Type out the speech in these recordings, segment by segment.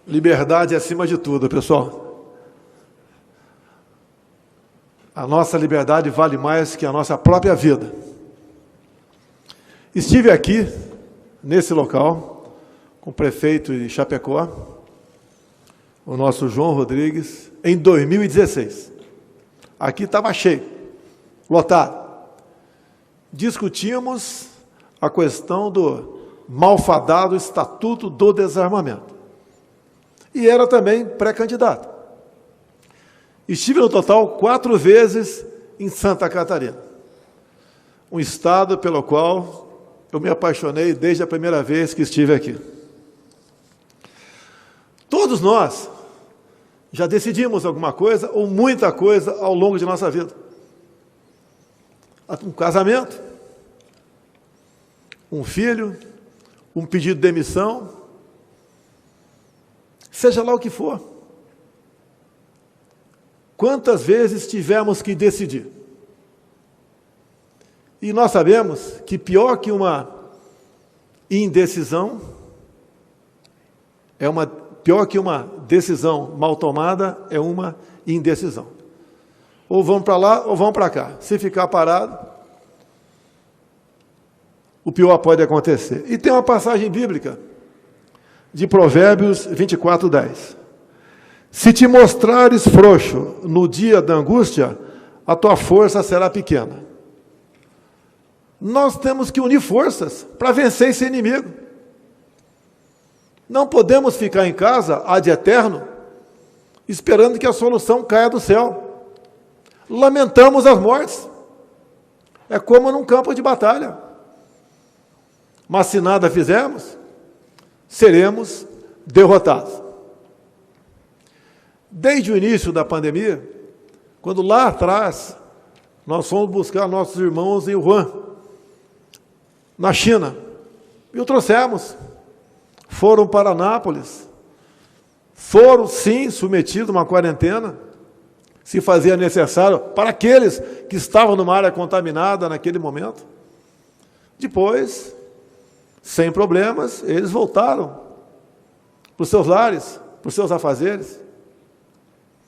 Liberdade acima de tudo, pessoal. A nossa liberdade vale mais que a nossa própria vida. Estive aqui, nesse local, com o prefeito de Chapecó, o nosso João Rodrigues, em 2016. Aqui estava cheio, lotado. Discutimos a questão do malfadado Estatuto do Desarmamento. E era também pré-candidato. Estive no total 4 vezes em Santa Catarina, um estado pelo qual eu me apaixonei desde a primeira vez que estive aqui. Todos nós já decidimos alguma coisa ou muita coisa ao longo de nossa vida. Um casamento, um filho, um pedido de demissão, seja lá o que for. Quantas vezes tivemos que decidir? E nós sabemos que pior que uma indecisão, pior que uma decisão mal tomada, é uma indecisão. Ou vão para lá ou vão para cá. Se ficar parado, o pior pode acontecer. E tem uma passagem bíblica de Provérbios 24:10. Se te mostrares frouxo no dia da angústia, a tua força será pequena. Nós temos que unir forças para vencer esse inimigo. Não podemos ficar em casa, ad eterno, esperando que a solução caia do céu. Lamentamos as mortes. É como num campo de batalha. Mas se nada fizermos, seremos derrotados. Desde o início da pandemia, quando lá atrás nós fomos buscar nossos irmãos em Wuhan, na China, e o trouxemos. Foram para Nápoles, foram sim submetidos a uma quarentena, se fazia necessário, para aqueles que estavam numa área contaminada naquele momento. Depois, sem problemas, eles voltaram para os seus lares, para os seus afazeres.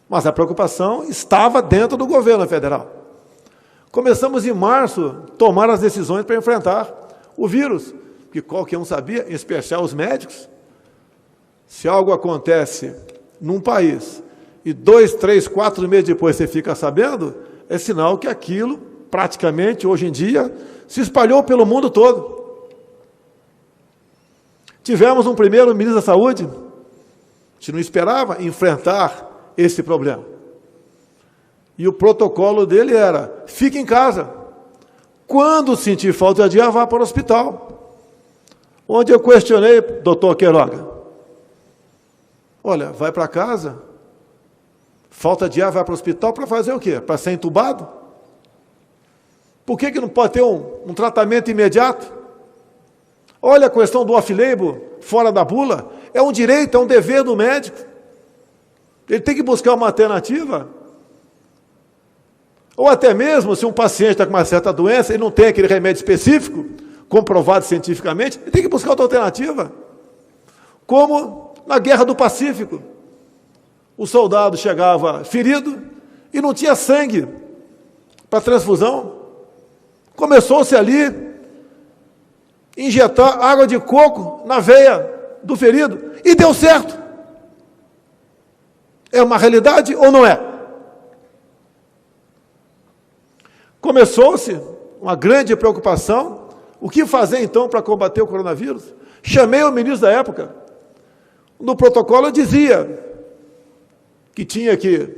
Mas a preocupação estava dentro do governo federal. Começamos em março a tomar as decisões para enfrentar o vírus, que qualquer um sabia, em especial os médicos. Se algo acontece num país e 2, 3, 4 meses depois você fica sabendo, é sinal que aquilo, praticamente, hoje em dia, se espalhou pelo mundo todo. Tivemos um primeiro ministro da Saúde, a gente não esperava enfrentar esse problema. E o protocolo dele era, fique em casa. Quando sentir falta de ar, vá para o hospital. Onde eu questionei, doutor Queiroga, olha, vai para casa, falta de ar, vai para o hospital para fazer o quê? Para ser entubado? Por que não pode ter um tratamento imediato? Olha a questão do off-label, fora da bula, é um direito, é um dever do médico. Ele tem que buscar uma alternativa. Ou até mesmo, se um paciente está com uma certa doença e não tem aquele remédio específico, comprovado cientificamente, ele tem que buscar outra alternativa. Como na Guerra do Pacífico. O soldado chegava ferido e não tinha sangue para transfusão. Começou-se ali injetar água de coco na veia do ferido e deu certo. É uma realidade ou não é? Começou-se uma grande preocupação. O que fazer, então, para combater o coronavírus? Chamei o ministro da época. No protocolo dizia que tinha que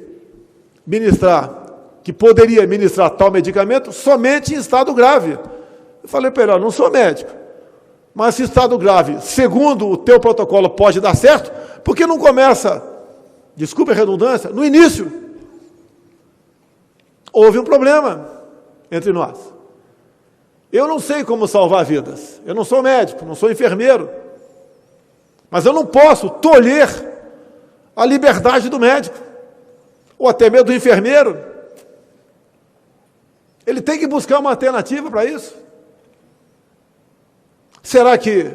ministrar, que poderia ministrar tal medicamento somente em estado grave. Eu falei para ele, não sou médico, mas se estado grave, segundo o teu protocolo, pode dar certo, por que não começa, desculpe a redundância, no início? Houve um problema entre nós. Eu não sei como salvar vidas. Eu não sou médico, não sou enfermeiro. Mas eu não posso tolher a liberdade do médico, ou até mesmo do enfermeiro. Ele tem que buscar uma alternativa para isso. Será que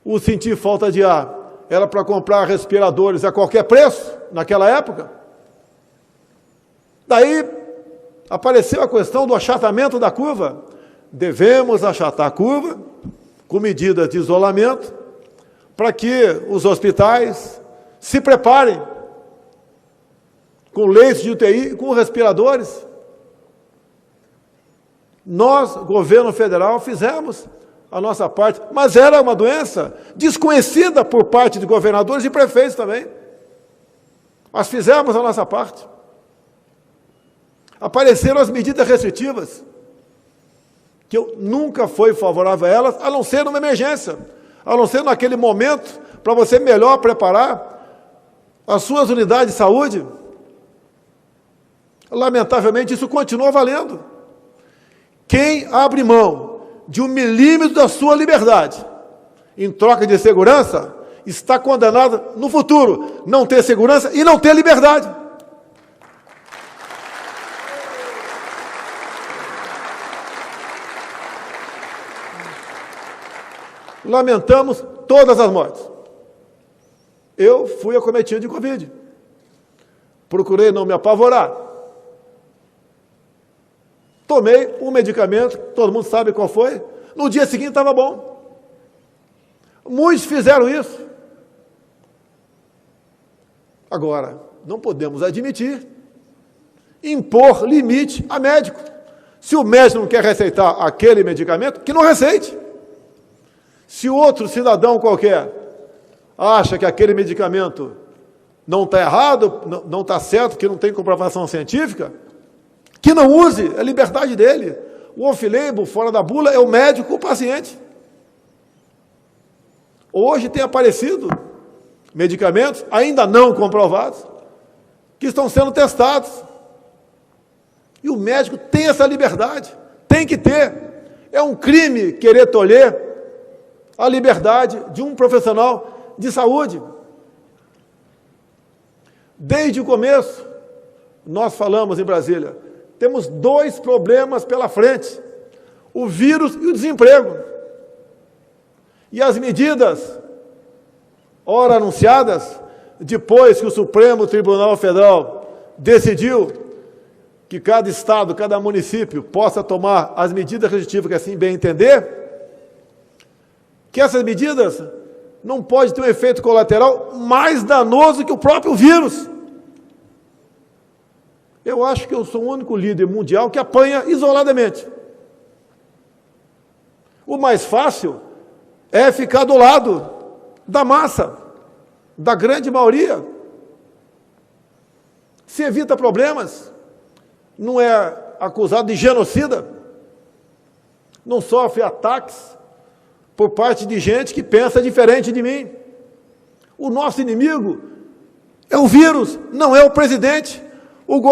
o sentir falta de ar era para comprar respiradores a qualquer preço, naquela época? Daí apareceu a questão do achatamento da curva. Devemos achatar a curva com medidas de isolamento para que os hospitais se preparem com leitos de UTI e com respiradores. Nós, governo federal, fizemos a nossa parte, mas era uma doença desconhecida por parte de governadores e prefeitos também. Nós fizemos a nossa parte. Apareceram as medidas restritivas, que eu nunca fui favorável a elas, a não ser numa emergência, a não ser naquele momento, para você melhor preparar as suas unidades de saúde. Lamentavelmente, isso continua valendo. Quem abre mão de 1 milímetro da sua liberdade em troca de segurança, está condenado no futuro não ter segurança e não ter liberdade. Lamentamos todas as mortes. Eu fui acometido de Covid. Procurei não me apavorar. Tomei um medicamento, todo mundo sabe qual foi. No dia seguinte estava bom. Muitos fizeram isso. Agora, não podemos admitir impor limite a médico. Se o médico não quer receitar aquele medicamento, que não receite. Se outro cidadão qualquer acha que aquele medicamento não está errado, não está certo, que não tem comprovação científica, que não use, é a liberdade dele. O off-label, fora da bula, é o médico com o paciente. Hoje tem aparecido medicamentos ainda não comprovados, que estão sendo testados. E o médico tem essa liberdade, tem que ter. É um crime querer tolher a liberdade de um profissional de saúde. Desde o começo, nós falamos em Brasília, temos 2 problemas pela frente, o vírus e o desemprego. E as medidas, ora anunciadas, depois que o Supremo Tribunal Federal decidiu que cada estado, cada município possa tomar as medidas restritivas que assim bem entender, que essas medidas não podem ter um efeito colateral mais danoso que o próprio vírus. Eu acho que eu sou o único líder mundial que apanha isoladamente. O mais fácil é ficar do lado da massa, da grande maioria. Se evita problemas, não é acusado de genocida, não sofre ataques por parte de gente que pensa diferente de mim. O nosso inimigo é o vírus, não é o presidente,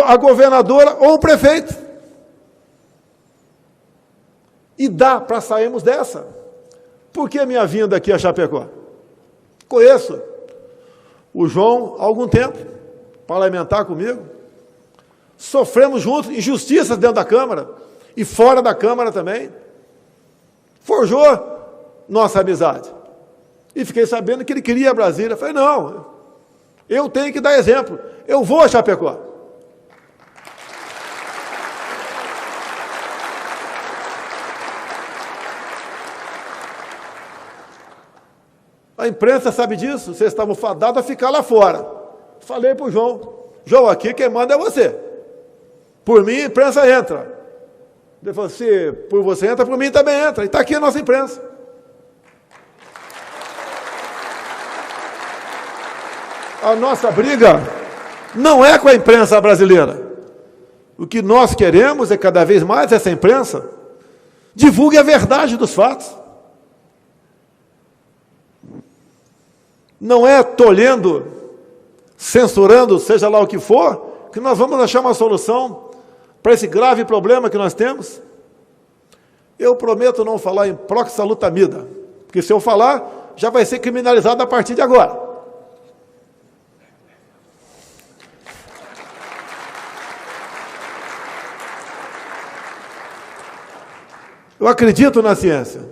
a governadora ou o prefeito. E dá para sairmos dessa. Por que a minha vinda aqui a Chapecó? Conheço o João há algum tempo, parlamentar comigo. Sofremos juntos injustiças dentro da Câmara e fora da Câmara também. Forjou nossa amizade. E fiquei sabendo que ele queria Brasília. Falei, não, eu tenho que dar exemplo. Eu vou a Chapecó. A imprensa sabe disso, vocês estavam fadados a ficar lá fora. Falei para o João, aqui quem manda é você. Por mim, a imprensa entra. Ele falou, se por você entra, por mim também entra. E está aqui a nossa imprensa. A nossa briga não é com a imprensa brasileira. O que nós queremos é cada vez mais essa imprensa divulgue a verdade dos fatos. Não é tolhendo, censurando, seja lá o que for, que nós vamos achar uma solução para esse grave problema que nós temos. Eu prometo não falar em proxalutamida, porque se eu falar, já vai ser criminalizado a partir de agora. Eu acredito na ciência,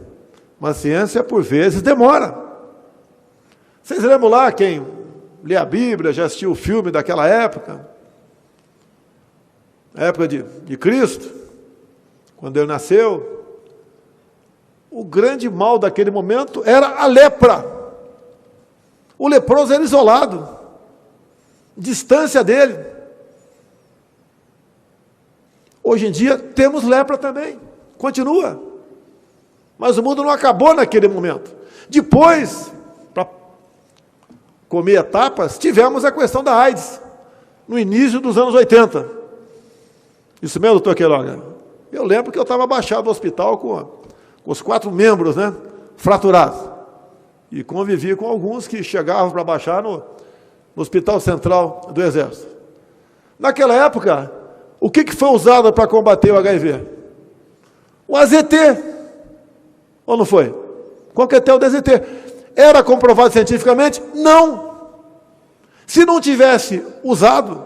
Mas ciência, por vezes, demora. Vocês lembram lá, quem lê a Bíblia, já assistiu o filme daquela época? A época de Cristo, quando ele nasceu. O grande mal daquele momento era a lepra. O leproso era isolado, distância dele. Hoje em dia temos lepra também, continua. Mas o mundo não acabou naquele momento. Depois, para comer etapas, tivemos a questão da AIDS, no início dos anos 80. Isso mesmo, doutor Queiroga? Eu lembro que eu estava abaixado no hospital com os 4 membros, né, fraturados. E convivi com alguns que chegavam para baixar no Hospital Central do Exército. Naquela época, o que foi usado para combater o HIV? O AZT. Ou não foi? Coquetel do AZT. Era comprovado cientificamente? Não. Se não tivesse usado,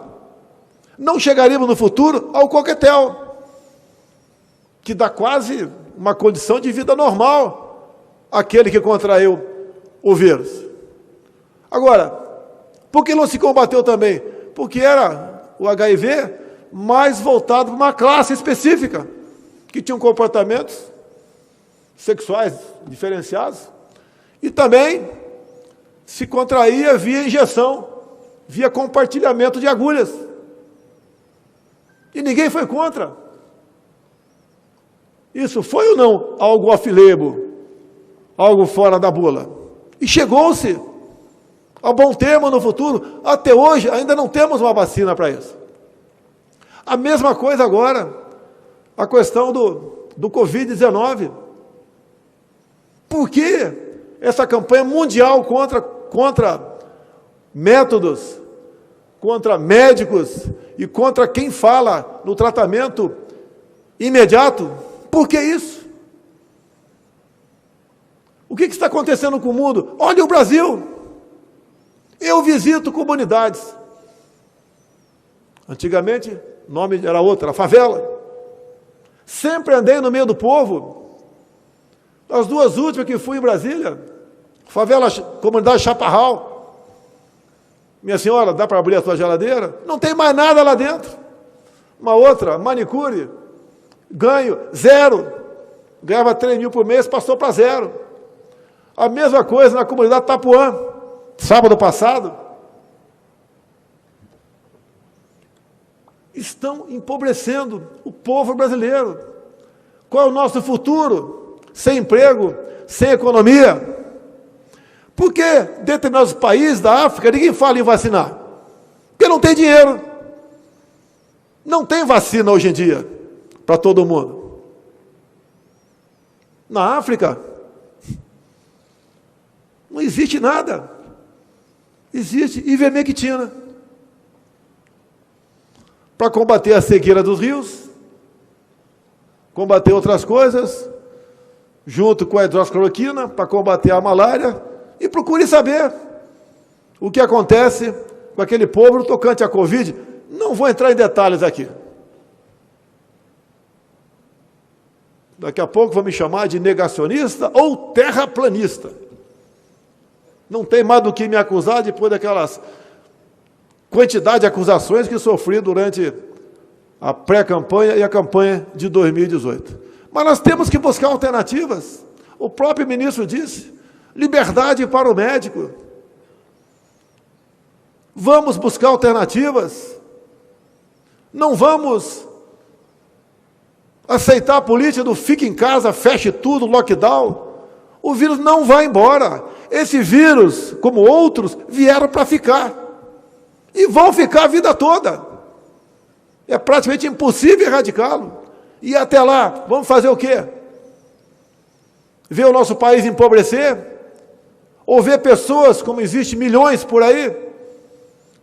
não chegaríamos no futuro ao coquetel, que dá quase uma condição de vida normal àquele que contraiu o vírus. Agora, por que não se combateu também? Porque era o HIV mais voltado para uma classe específica, que tinham comportamentos sexuais diferenciados, e também se contraía via injeção, via compartilhamento de agulhas. E ninguém foi contra. Isso foi ou não algo off-label, algo fora da bula? E chegou-se a bom termo no futuro. Até hoje ainda não temos uma vacina para isso. A mesma coisa agora, a questão do Covid-19. Por que essa campanha mundial contra métodos, contra médicos e contra quem fala no tratamento imediato? Por que isso? O que está acontecendo com o mundo? Olha o Brasil. Eu visito comunidades. Antigamente, o nome era outro, era favela. Sempre andei no meio do povo. As 2 últimas que fui em Brasília, favela, comunidade Chaparral. Minha senhora, dá para abrir a sua geladeira? Não tem mais nada lá dentro. Uma outra, manicure, ganho, 0. Ganhava 3 mil por mês, passou para 0. A mesma coisa na comunidade Tapuã, sábado passado. Estão empobrecendo o povo brasileiro. Qual é o nosso futuro? Sem emprego, sem economia. Por que determinados países da África ninguém fala em vacinar? Porque não tem dinheiro. Não tem vacina hoje em dia para todo mundo. Na África, não existe nada. Existe ivermectina. Para combater a cegueira dos rios, combater outras coisas, junto com a hidroxicloroquina, para combater a malária, e procure saber o que acontece com aquele povo tocante à Covid. Não vou entrar em detalhes aqui. Daqui a pouco vão me chamar de negacionista ou terraplanista. Não tem mais do que me acusar depois daquelas quantidade de acusações que sofri durante a pré-campanha e a campanha de 2018. Mas nós temos que buscar alternativas. O próprio ministro disse, liberdade para o médico. Vamos buscar alternativas. Não vamos aceitar a política do fique em casa, feche tudo, lockdown. O vírus não vai embora. Esse vírus, como outros, vieram para ficar. E vão ficar a vida toda. É praticamente impossível erradicá-lo. E até lá, vamos fazer o quê? Ver o nosso país empobrecer? Ou ver pessoas, como existem milhões por aí,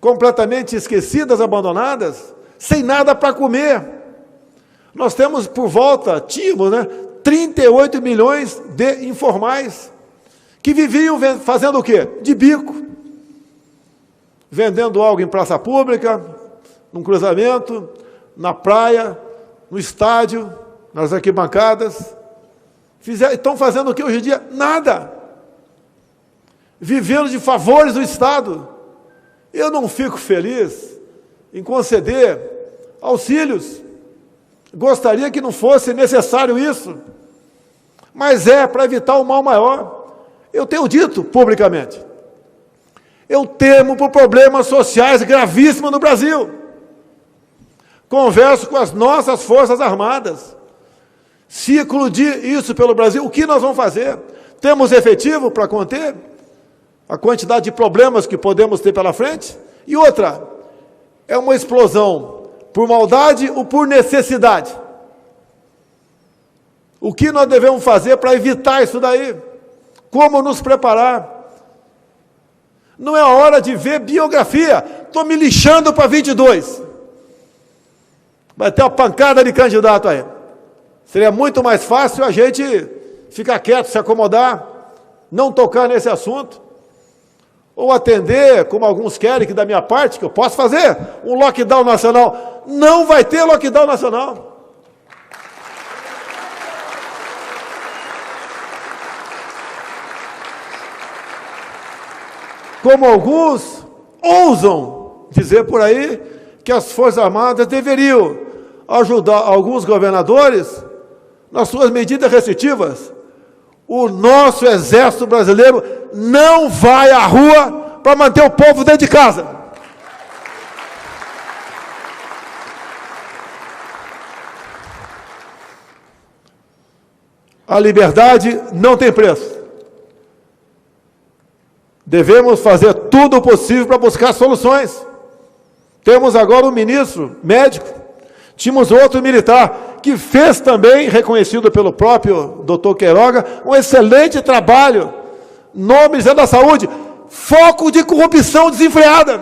completamente esquecidas, abandonadas, sem nada para comer? Nós temos por volta, tínhamos, 38 milhões de informais, que viviam fazendo o quê? De bico. Vendendo algo em praça pública, num cruzamento, na praia, no estádio, nas arquibancadas, Estão fazendo o que hoje em dia? Nada. Vivendo de favores do Estado. Eu não fico feliz em conceder auxílios. Gostaria que não fosse necessário isso. Mas é para evitar o mal maior. Eu tenho dito publicamente. Eu temo por problemas sociais gravíssimos no Brasil. Converso com as nossas Forças Armadas. Se eclodir isso pelo Brasil, o que nós vamos fazer? Temos efetivo para conter a quantidade de problemas que podemos ter pela frente? E outra, é uma explosão por maldade ou por necessidade? O que nós devemos fazer para evitar isso daí? Como nos preparar? Não é a hora de ver biografia. Estou me lixando para 22. Vai ter uma pancada de candidato aí. Seria muito mais fácil a gente ficar quieto, se acomodar, não tocar nesse assunto, ou atender, como alguns querem, que da minha parte, que eu posso fazer, um lockdown nacional. Não vai ter lockdown nacional. Como alguns ousam dizer por aí que as Forças Armadas deveriam ajudar alguns governadores nas suas medidas restritivas. O nosso Exército Brasileiro não vai à rua para manter o povo dentro de casa. A liberdade não tem preço. Devemos fazer tudo o possível para buscar soluções. Temos agora um ministro médico, tínhamos outro militar, que fez também, reconhecido pelo próprio doutor Queiroga, um excelente trabalho no Ministério da Saúde. Foco de corrupção desenfreada.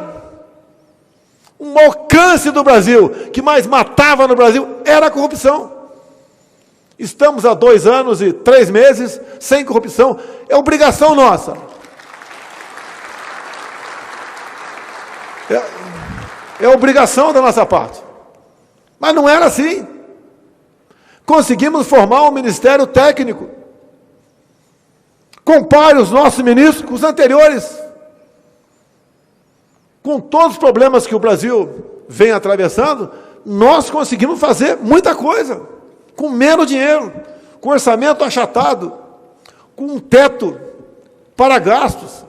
Um alcance do Brasil, que mais matava no Brasil, era a corrupção. Estamos há 2 anos e 3 meses sem corrupção. É obrigação nossa. É obrigação da nossa parte. Mas não era assim. Conseguimos formar um ministério técnico. Compare os nossos ministros com os anteriores. Com todos os problemas que o Brasil vem atravessando, nós conseguimos fazer muita coisa. Com menos dinheiro, com orçamento achatado, com um teto para gastos.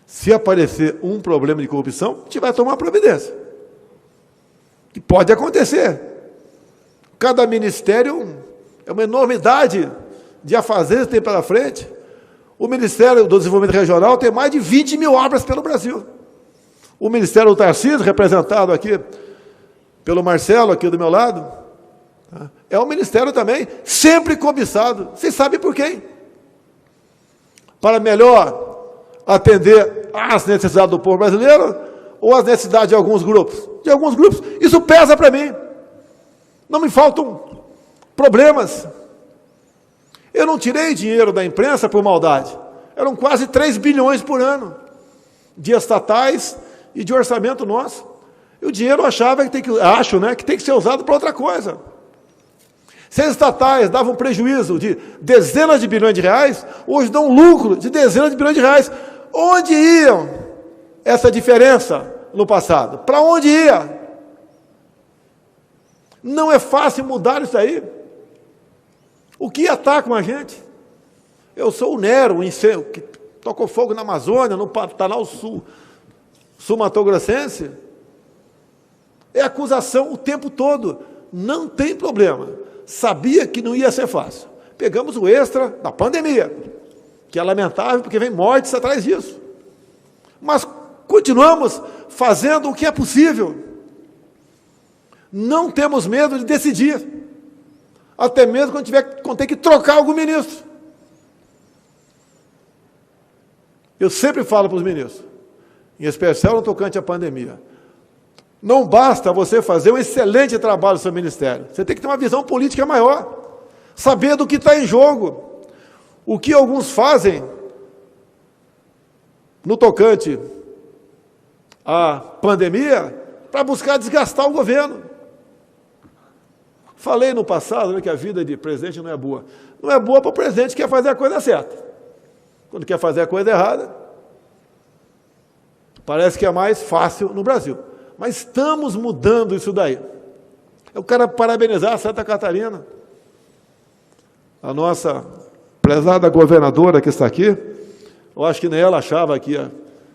Se aparecer um problema de corrupção, a gente vai tomar providência. E pode acontecer. Cada ministério é uma enormidade de afazeres que tem pela frente. O Ministério do Desenvolvimento Regional tem mais de 20 mil obras pelo Brasil. O Ministério do Tarcísio, representado aqui pelo Marcelo, aqui do meu lado, é um ministério também sempre cobiçado. Vocês sabem por quem? Para melhor atender às necessidades do povo brasileiro ou às necessidades de alguns grupos? De alguns grupos. Isso pesa para mim. Não me faltam problemas. Eu não tirei dinheiro da imprensa por maldade. Eram quase 3 bilhões por ano de estatais e de orçamento nosso. E o dinheiro eu achava que que tem que ser usado para outra coisa. Se as estatais davam prejuízo de dezenas de bilhões de reais, hoje dão lucro de dezenas de bilhões de reais. Onde iam essa diferença no passado? Para onde ia? Não é fácil mudar isso aí. O que ia estar com a gente? Eu sou o Nero, que tocou fogo na Amazônia, no Pantanal Sul-Mato-Grossense. É acusação o tempo todo. Não tem problema. Sabia que não ia ser fácil. Pegamos o extra da pandemia, que é lamentável, porque vem mortes atrás disso. Mas continuamos fazendo o que é possível. Não temos medo de decidir. Até mesmo quando ter que trocar algum ministro. Eu sempre falo para os ministros, em especial no tocante à pandemia, não basta você fazer um excelente trabalho no seu ministério. Você tem que ter uma visão política maior. Saber do que está em jogo. O que alguns fazem no tocante à pandemia para buscar desgastar o governo. Falei no passado, né, que a vida de presidente não é boa. Não é boa para o presidente que quer fazer a coisa certa. Quando quer fazer a coisa errada, parece que é mais fácil no Brasil. Mas estamos mudando isso daí. Eu quero parabenizar a Santa Catarina, a nossa prezada governadora que está aqui. Eu acho que nem ela achava que ia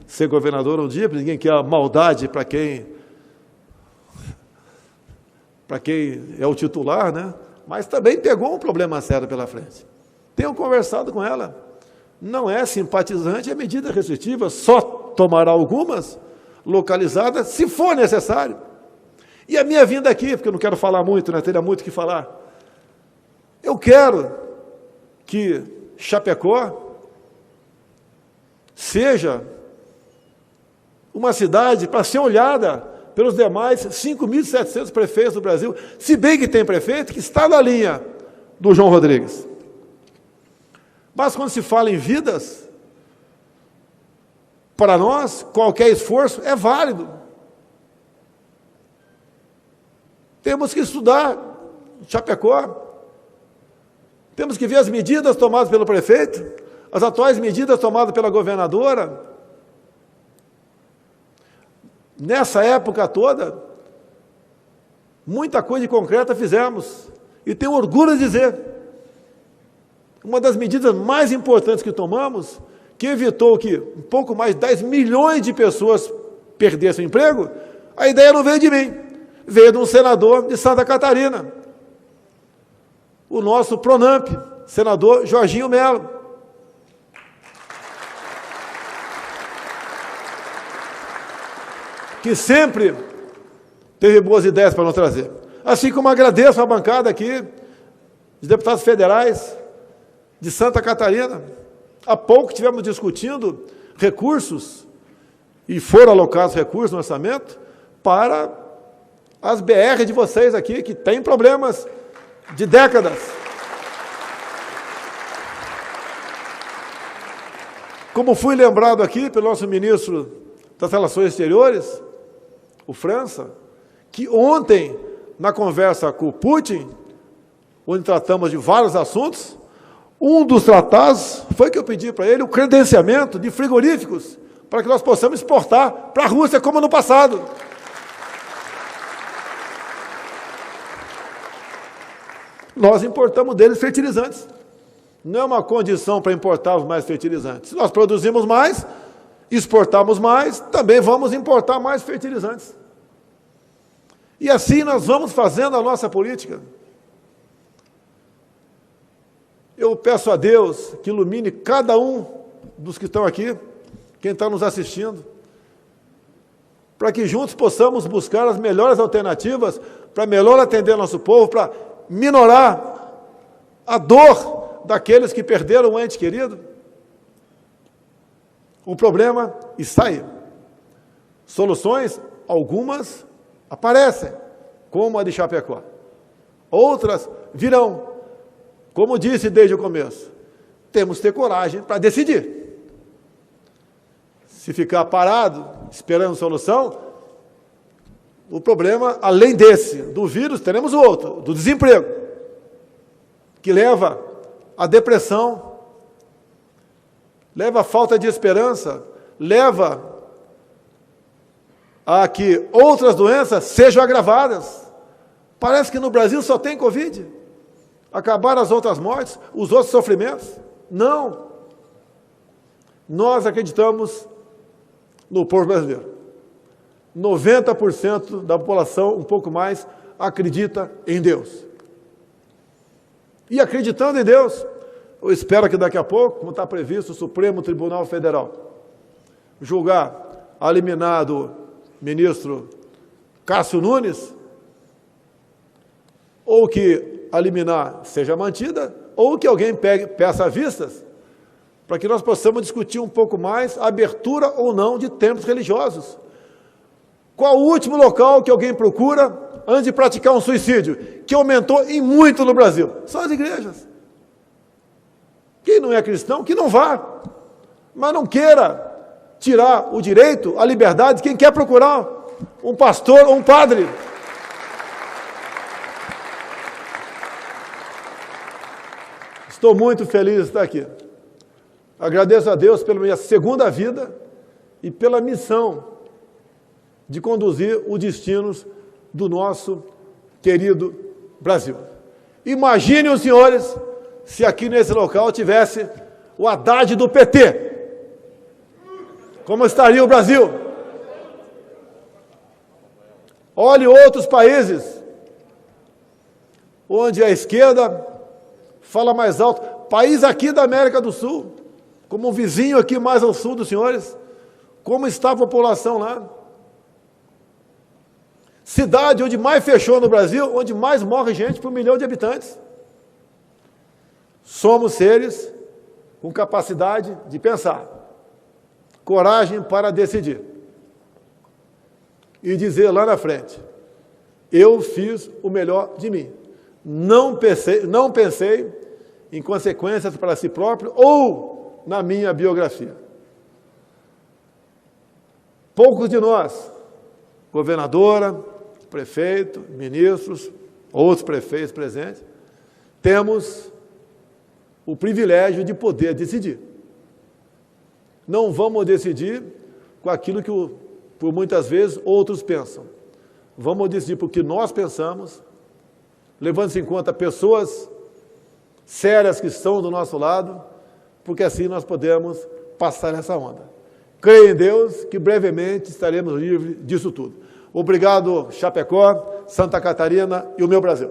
ser governadora um dia, porque ninguém quer a maldade para quem é o titular, né? Mas também pegou um problema sério pela frente. Tenho conversado com ela. Não é simpatizante, é medida restritiva, só tomará algumas localizadas, se for necessário. E a minha vinda aqui, porque eu não quero falar muito, né? Teria muito o que falar. Eu quero que Chapecó seja uma cidade para ser olhada pelos demais 5.700 prefeitos do Brasil, se bem que tem prefeito que está na linha do João Rodrigues. Mas quando se fala em vidas, para nós, qualquer esforço é válido. Temos que estudar Chapecó, temos que ver as medidas tomadas pelo prefeito, as atuais medidas tomadas pela governadora. Nessa época toda, muita coisa de concreta fizemos, e tenho orgulho de dizer, uma das medidas mais importantes que tomamos, que evitou que um pouco mais de 10 milhões de pessoas perdessem o emprego, a ideia não veio de mim, veio de um senador de Santa Catarina, o nosso Pronamp, senador Jorginho Melo. Que sempre teve boas ideias para nos trazer. Assim como agradeço a bancada aqui, de deputados federais de Santa Catarina. Há pouco estivemos discutindo recursos, e foram alocados recursos no orçamento, para as BR de vocês aqui, que têm problemas de décadas. Como fui lembrado aqui pelo nosso ministro das Relações Exteriores, o França, que ontem, na conversa com o Putin, onde tratamos de vários assuntos, um dos tratados foi que eu pedi para ele o credenciamento de frigoríficos, para que nós possamos exportar para a Rússia, como no passado. Nós importamos deles fertilizantes. Não é uma condição para importarmos mais fertilizantes. Se nós produzimos mais, exportamos mais, também vamos importar mais fertilizantes. E assim nós vamos fazendo a nossa política. Eu peço a Deus que ilumine cada um dos que estão aqui, quem está nos assistindo, para que juntos possamos buscar as melhores alternativas para melhor atender nosso povo, para minorar a dor daqueles que perderam um ente querido. O problema está aí. Soluções, algumas aparecem, como a de Chapecó. Outras virão. Como disse desde o começo, temos que ter coragem para decidir. Se ficar parado, esperando solução, o problema, além desse, do vírus, teremos o outro, do desemprego, que leva à depressão, leva à falta de esperança, leva a que outras doenças sejam agravadas. Parece que no Brasil só tem Covid. Acabaram as outras mortes, os outros sofrimentos? Não. Nós acreditamos no povo brasileiro. 90% da população, um pouco mais, acredita em Deus. E acreditando em Deus, eu espero que daqui a pouco, como está previsto, o Supremo Tribunal Federal julgar a liminar do ministro Cássio Nunes, ou que a liminar seja mantida, ou que alguém peça vistas, para que nós possamos discutir um pouco mais a abertura ou não de templos religiosos. Qual o último local que alguém procura antes de praticar um suicídio, que aumentou em muito no Brasil? São as igrejas. Quem não é cristão, que não vá, mas não queira tirar o direito, a liberdade de quem quer procurar um pastor ou um padre. Estou muito feliz de estar aqui. Agradeço a Deus pela minha segunda vida e pela missão de conduzir os destinos do nosso querido Brasil. Imaginem os senhores se aqui nesse local tivesse o Haddad do PT. Como estaria o Brasil? Olhe outros países onde a esquerda fala mais alto. País aqui da América do Sul, como um vizinho aqui mais ao sul dos senhores, como está a população lá? Cidade onde mais fechou no Brasil, onde mais morre gente por 1 milhão de habitantes. Somos seres com capacidade de pensar, coragem para decidir e dizer lá na frente, eu fiz o melhor de mim. Não pensei em consequências para si próprio ou na minha biografia. Poucos de nós, governadora, prefeito, ministros, outros prefeitos presentes, temos o privilégio de poder decidir. Não vamos decidir com aquilo que, por muitas vezes, outros pensam. Vamos decidir por que nós pensamos, levando-se em conta pessoas sérias que estão do nosso lado, porque assim nós podemos passar essa onda. Creio em Deus que brevemente estaremos livres disso tudo. Obrigado, Chapecó, Santa Catarina e o meu Brasil.